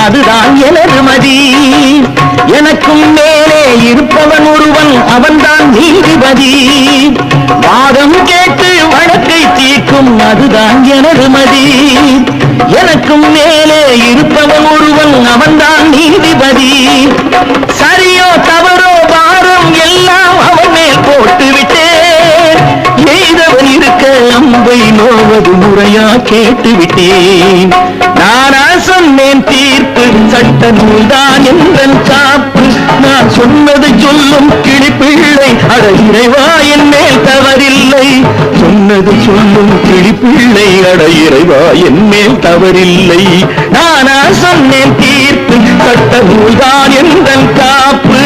அதுதான் எனது மதி. எனக்கும் மேலே இருப்பவன் ஒருவன், அவன்தான் நீதிபதி. வாதம் கேட்டு வழக்கை தீர்க்கும், அதுதான் எனது மதி. எனக்கும் மேலே இருப்பவன் ஒருவன், அவன்தான் நீதிபதி. சரியோ தவறோ பாரம் எல்லாம் அவன் மேல் போட்டு விட்டேன். எய்தவன் இருக்க அம்பை நோவது முறையா கேட்டு விட்டேன். நானா சொன்னேன் தீர்ப்பு, சட்ட நூல்தான் என்றன் காப்பு. நான் சொன்னது சொல்லும் கிளிப்பிள்ளை, அட இறைவா என் மேல் தவறில்லை. சொன்னது சொல்லும் கிளிப்பிள்ளை, அட இறைவா என் மேல் தவறில்லை. நானா சொன்னேன் தீர்ப்பு, சட்ட நூல்தான் என்றன் காப்பு.